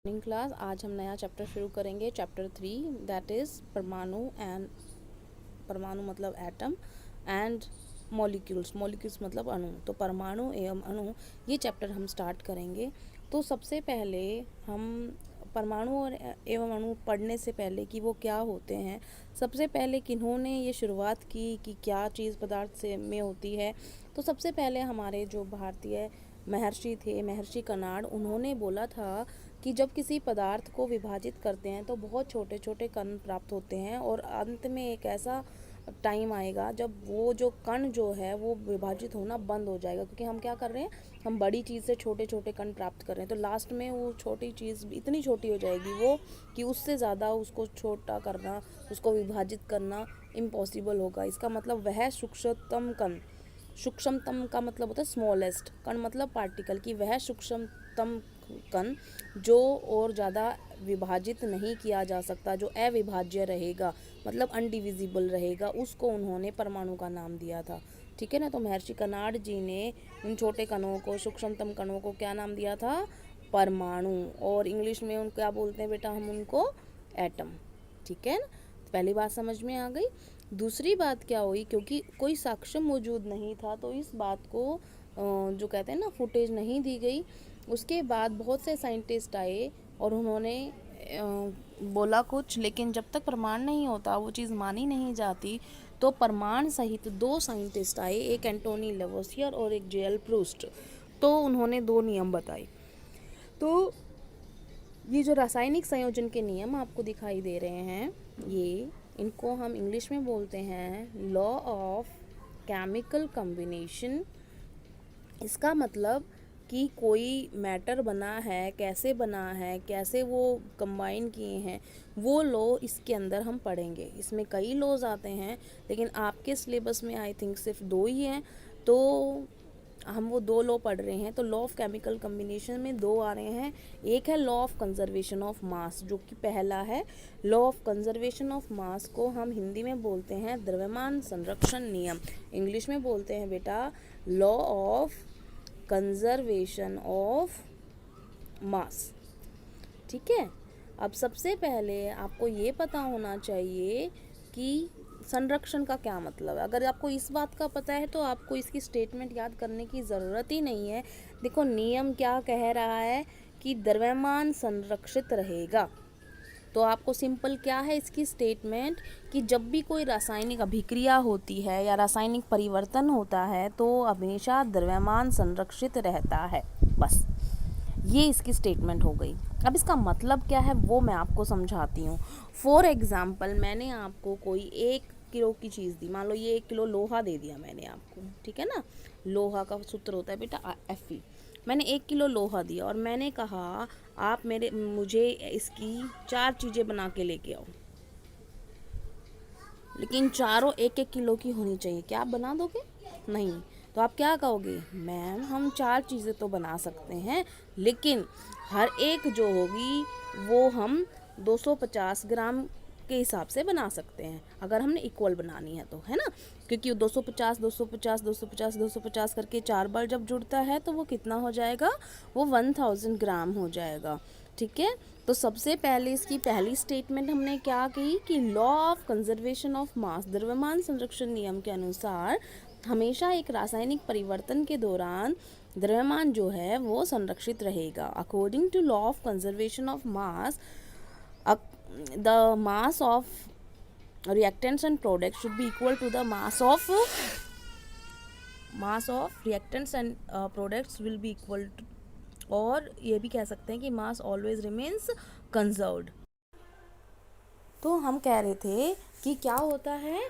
Morning class. आज हम नया चैप्टर शुरू करेंगे, चैप्टर 3, दैट इज़ परमाणु। एंड परमाणु मतलब एटम, एंड मॉलिक्यूल्स, मॉलिक्यूल्स मतलब अणु। तो परमाणु एवं अणु, ये चैप्टर हम स्टार्ट करेंगे। तो सबसे पहले हम परमाणु और एवं अणु पढ़ने से पहले कि वो क्या होते हैं, सबसे पहले किन्होंने ये शुरुआत की कि क्या चीज़ पदार्थ से में होती है। तो सबसे पहले हमारे जो भारतीय महर्षि थे, महर्षि कणाद, उन्होंने बोला था कि जब किसी पदार्थ को विभाजित करते हैं तो बहुत छोटे छोटे कण प्राप्त होते हैं, और अंत में एक ऐसा टाइम आएगा जब वो जो कण जो है वो विभाजित होना बंद हो जाएगा, क्योंकि हम क्या कर रहे हैं, हम बड़ी चीज़ से छोटे छोटे कण प्राप्त कर रहे हैं। तो लास्ट में वो छोटी चीज़ इतनी छोटी हो जाएगी वो कि उससे ज़्यादा उसको छोटा करना, उसको विभाजित करना इम्पॉसिबल होगा। इसका मतलब वह सूक्ष्मतम कण, सूक्ष्मतम का मतलब होता है स्मॉलेस्ट, कण मतलब पार्टिकल, की वह सूक्ष्मतम कण जो और ज़्यादा विभाजित नहीं किया जा सकता, जो अविभाज्य रहेगा, मतलब अनडिविजिबल रहेगा, उसको उन्होंने परमाणु का नाम दिया था। ठीक है ना। तो महर्षि कणाद जी ने उन छोटे कणों को, सूक्ष्मतम कणों को क्या नाम दिया था? परमाणु। और इंग्लिश में उनको क्या बोलते हैं बेटा? हम उनको एटम। ठीक है ना। तो पहली बात समझ में आ गई। दूसरी बात क्या हुई, क्योंकि कोई साक्ष्य मौजूद नहीं था तो इस बात को जो कहते हैं ना, फुटेज नहीं दी गई। उसके बाद बहुत से साइंटिस्ट आए और उन्होंने बोला कुछ, लेकिन जब तक प्रमाण नहीं होता वो चीज़ मानी नहीं जाती। तो प्रमाण सहित दो साइंटिस्ट आए, एक एंटोनी लेवोसियर और एक जेएल प्रूस्ट। तो उन्होंने दो नियम बताए। तो ये जो रासायनिक संयोजन के नियम आपको दिखाई दे रहे हैं, ये इनको हम इंग्लिश में बोलते हैं लॉ ऑफ केमिकल कॉम्बिनेशन। इसका मतलब कि कोई मैटर बना है, कैसे बना है, कैसे वो कंबाइन किए हैं, वो लॉ इसके अंदर हम पढ़ेंगे। इसमें कई लॉज आते हैं, लेकिन आपके सिलेबस में आई थिंक सिर्फ दो ही हैं, तो हम वो दो लॉ पढ़ रहे हैं। तो लॉ ऑफ केमिकल कॉम्बिनेशन में दो आ रहे हैं। एक है लॉ ऑफ कंजर्वेशन ऑफ मास, जो कि पहला है। लॉ ऑफ कंजर्वेशन ऑफ मास को हम हिंदी में बोलते हैं द्रव्यमान संरक्षण नियम, इंग्लिश में बोलते हैं बेटा लॉ ऑफ कंजर्वेशन ऑफ मास। ठीक है। अब सबसे पहले आपको ये पता होना चाहिए कि संरक्षण का क्या मतलब है। अगर आपको इस बात का पता है तो आपको इसकी स्टेटमेंट याद करने की ज़रूरत ही नहीं है। देखो नियम क्या कह रहा है कि द्रव्यमान संरक्षित रहेगा। तो आपको सिंपल क्या है इसकी स्टेटमेंट, कि जब भी कोई रासायनिक अभिक्रिया होती है या रासायनिक परिवर्तन होता है तो हमेशा द्रव्यमान संरक्षित रहता है। बस ये इसकी स्टेटमेंट हो गई। अब इसका मतलब क्या है वो मैं आपको समझाती हूँ। फॉर एग्जाम्पल, मैंने आपको कोई 1 किलो की चीज़ दी, मान लो ये 1 किलो लोहा दे दिया मैंने आपको। ठीक है ना। लोहा का सूत्र होता है बेटा Fe। मैंने 1 किलो लोहा दिया और मैंने कहा आप मुझे इसकी 4 चीज़ें बना के लेके आओ, लेकिन चारों 1-1 किलो की होनी चाहिए। क्या आप बना दोगे? नहीं। तो आप क्या कहोगे? मैम हम 4 चीज़ें तो बना सकते हैं, लेकिन हर एक जो होगी वो हम 250 ग्राम के हिसाब से बना सकते हैं, अगर हमने इक्वल बनानी है तो, है ना। क्योंकि 250 250 250 250 करके 4 बार जब जुड़ता है तो वो कितना हो जाएगा? वो 1000 ग्राम हो जाएगा। ठीक है। तो सबसे पहले इसकी पहली स्टेटमेंट हमने क्या की कि लॉ ऑफ कंजर्वेशन ऑफ मास, द्रव्यमान संरक्षण नियम के अनुसार हमेशा एक रासायनिक परिवर्तन के दौरान द्रव्यमान जो है वो संरक्षित रहेगा। According to law of conservation of mass, the mass of reactants and products should be equal to the mass of reactants and products will be equal to, और ये भी कह सकते हैं कि मास ऑलवेज रिमेन्स कंजर्व्ड। तो हम कह रहे थे कि क्या होता है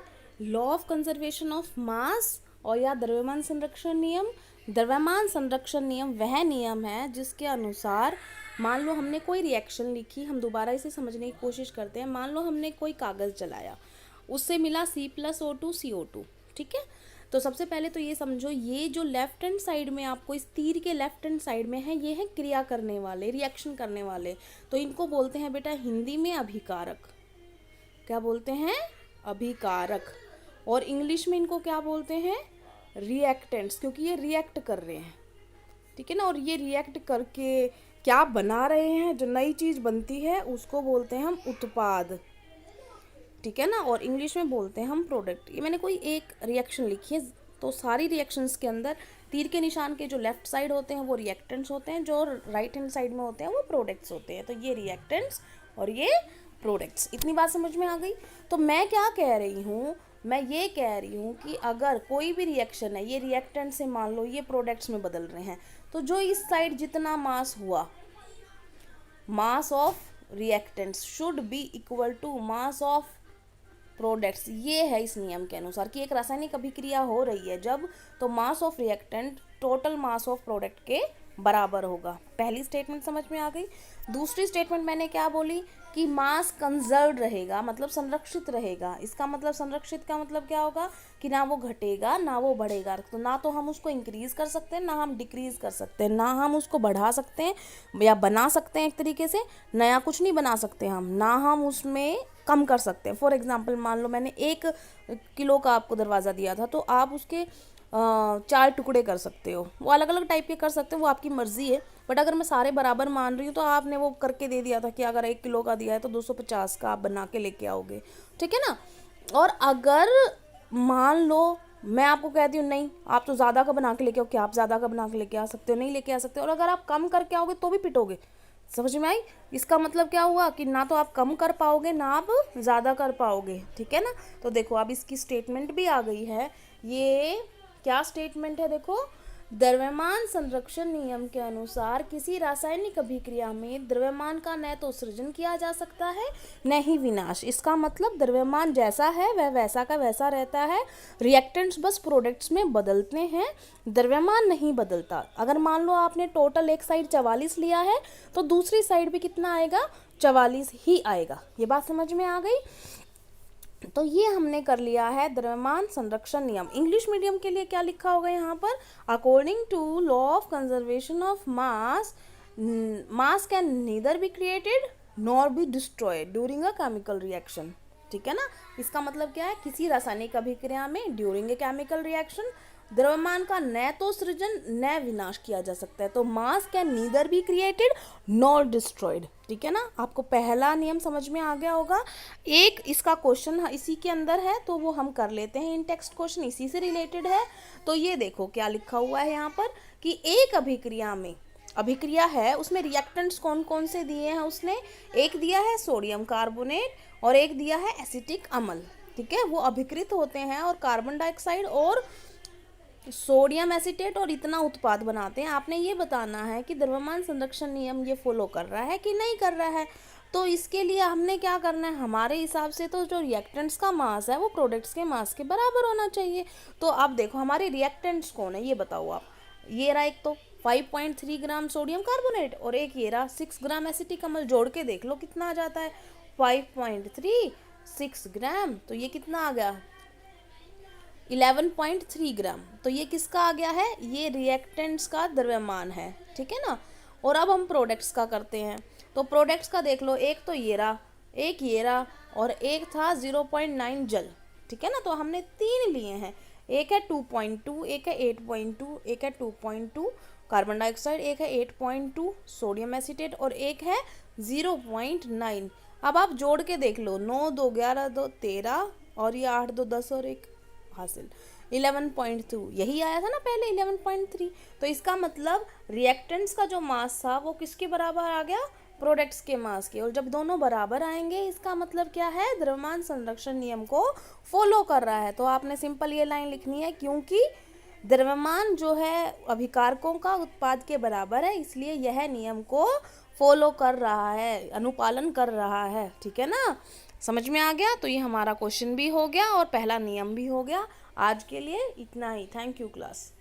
लॉ ऑफ कंजर्वेशन ऑफ मास और या द्रव्यमान संरक्षण नियम। द्रव्यमान संरक्षण नियम वह नियम है जिसके अनुसार, मान लो हमने कोई रिएक्शन लिखी, हम दोबारा इसे समझने की कोशिश करते हैं। मान लो हमने कोई कागज़ जलाया, उससे मिला C+O2 CO2। ठीक है। तो सबसे पहले तो ये समझो, ये जो लेफ्ट हैंड साइड में आपको इस तीर के लेफ्ट हैंड साइड में है, ये है क्रिया करने वाले, रिएक्शन करने वाले। तो इनको बोलते हैं बेटा हिंदी में अभिकारक। क्या बोलते हैं? अभिकारक। और इंग्लिश में इनको क्या बोलते हैं? रिएक्टेंट्स, क्योंकि ये रिएक्ट कर रहे हैं। ठीक है ना। और ये रिएक्ट करके क्या बना रहे हैं, जो नई चीज़ बनती है उसको बोलते हैं हम उत्पाद, ठीक है ना। और इंग्लिश में बोलते हैं हम प्रोडक्ट। ये मैंने कोई एक रिएक्शन लिखी है, तो सारी रिएक्शंस के अंदर तीर के निशान के जो लेफ्ट साइड होते हैं वो रिएक्टेंट्स होते हैं, जो राइट हैंड साइड में होते हैं वो प्रोडक्ट्स होते हैं। तो ये रिएक्टेंट्स और ये प्रोडक्ट्स, इतनी बात समझ में आ गई। तो मैं क्या कह रही हूँ, मैं ये कह रही हूँ कि अगर कोई भी रिएक्शन है, ये रिएक्टेंट से मान लो ये प्रोडक्ट्स में बदल रहे हैं, तो जो इस साइड जितना मास हुआ, mass of reactants should be equal to mass of products. ये है इस नियम के अनुसार कि एक रासायनिक अभिक्रिया हो रही है जब, तो mass of reactant total mass of product के बराबर होगा। पहली स्टेटमेंट समझ में आ गई। दूसरी स्टेटमेंट मैंने क्या बोली कि मास कंजर्व रहेगा, मतलब संरक्षित रहेगा। इसका मतलब संरक्षित का मतलब क्या होगा कि ना वो घटेगा ना वो बढ़ेगा। तो ना तो हम उसको इंक्रीज कर सकते हैं, ना हम डिक्रीज कर सकते हैं, ना हम उसको बढ़ा सकते हैं या बना सकते हैं एक तरीके से, नया कुछ नहीं बना सकते हम, ना हम उसमें कम कर सकते हैं। फॉर एग्जाम्पल मान लो मैंने 1 किलो का आपको दरवाज़ा दिया था, तो आप उसके 4 टुकड़े कर सकते हो, वो अलग अलग टाइप के कर सकते हो, वो आपकी मर्जी है। बट अगर मैं सारे बराबर मान रही हूँ तो आपने वो करके दे दिया था कि अगर 1 किलो का दिया है तो 250 का आप बना के लेके आओगे, ठीक है ना। और अगर मान लो मैं आपको कहती हूँ नहीं आप तो ज़्यादा का बना के लेके आओ, क्या आप ज़्यादा का बना के लेके आ सकते हो? नहीं लेके आ सकते। और अगर आप कम करके आओगे तो भी पिटोगे। समझ में आई? इसका मतलब क्या हुआ कि ना तो आप कम कर पाओगे ना आप ज़्यादा कर पाओगे, ठीक है ना। तो देखो अब इसकी स्टेटमेंट भी आ गई है। ये क्या स्टेटमेंट है, देखो, द्रव्यमान संरक्षण नियम के अनुसार किसी रासायनिक अभिक्रिया में द्रव्यमान का न तो सृजन किया जा सकता है न ही विनाश। इसका मतलब द्रव्यमान जैसा है वह वैसा का वैसा रहता है, रिएक्टेंट्स बस प्रोडक्ट्स में बदलते हैं, द्रव्यमान नहीं बदलता। अगर मान लो आपने टोटल एक साइड 44 लिया है तो दूसरी साइड भी कितना आएगा, 44 ही आएगा। ये बात समझ में आ गई। तो ये हमने कर लिया है द्रव्यमान संरक्षण नियम। इंग्लिश मीडियम के लिए क्या लिखा होगा यहाँ पर, according to law of conservation of mass, mass can neither be created nor be destroyed during a chemical reaction, ठीक है ना। इसका मतलब क्या है, किसी रासायनिक अभिक्रिया में ड्यूरिंग ए केमिकल रिएक्शन द्रव्यमान का न तो सृजन न विनाश किया जा सकता है। तो मास can neither be created nor destroyed, ठीक है ना। आपको पहला नियम समझ में आ गया होगा। एक इसका क्वेश्चन इसी के अंदर है तो वो हम कर लेते हैं, इन टेक्स्ट क्वेश्चन इसी से रिलेटेड है। तो ये देखो क्या लिखा हुआ है यहाँ पर कि एक अभिक्रिया में, अभिक्रिया है उसमें रिएक्टेंट्स कौन कौन से दिए हैं उसने, एक दिया है सोडियम कार्बोनेट और एक दिया है एसिटिक अम्ल, ठीक है। वो अभिकृत होते हैं और कार्बन डाइऑक्साइड और सोडियम एसीटेट और इतना उत्पाद बनाते हैं। आपने ये बताना है कि द्रव्यमान संरक्षण नियम ये फॉलो कर रहा है कि नहीं कर रहा है। तो इसके लिए हमने क्या करना है, हमारे हिसाब से तो जो रिएक्टेंट्स का मास है वो प्रोडक्ट्स के मास के बराबर होना चाहिए। तो आप देखो हमारे रिएक्टेंट्स कौन है ये बताओ आप। ये रहा एक तो 5.3 ग्राम सोडियम कार्बोनेट और एक ये रहा 6 ग्राम एसिटिक अम्ल, जोड़ के देख लो कितना आ जाता है, 5.3 6 ग्राम, तो ये कितना आ गया 11.3 ग्राम। तो ये किसका आ गया है, ये रिएक्टेंट्स का द्रव्यमान है, ठीक है ना। और अब हम प्रोडक्ट्स का करते हैं। तो प्रोडक्ट्स का देख लो, एक तो ये रहा, एक ये रहा और एक था 0.9 जल, ठीक है ना। तो हमने 3 लिए हैं, एक है 2.2, एक है 8.2, एक है 2.2 कार्बन डाइऑक्साइड, एक है 8.2 सोडियम एसीटेट और एक है 0.9। अब आप जोड़ के देख लो, 9 2 11 2 13 और ये 8 2 10 और एक हासिल 11.2, यही आया था ना पहले 11.3। तो इसका मतलब रिएक्टेंट्स का जो मास था वो किसके बराबर आ गया, प्रोडक्ट्स के मास के। और जब दोनों बराबर आएंगे इसका मतलब क्या है, द्रव्यमान संरक्षण नियम को फॉलो कर रहा है। तो आपने सिंपल ये लाइन लिखनी है, क्योंकि द्रव्यमान जो है अभिकारकों का उत्पाद के बराबर है इसलिए यह नियम को फॉलो कर रहा है, अनुपालन कर रहा है, ठीक है ना। समझ में आ गया। तो ये हमारा क्वेश्चन भी हो गया और पहला नियम भी हो गया। आज के लिए इतना ही। Thank you class.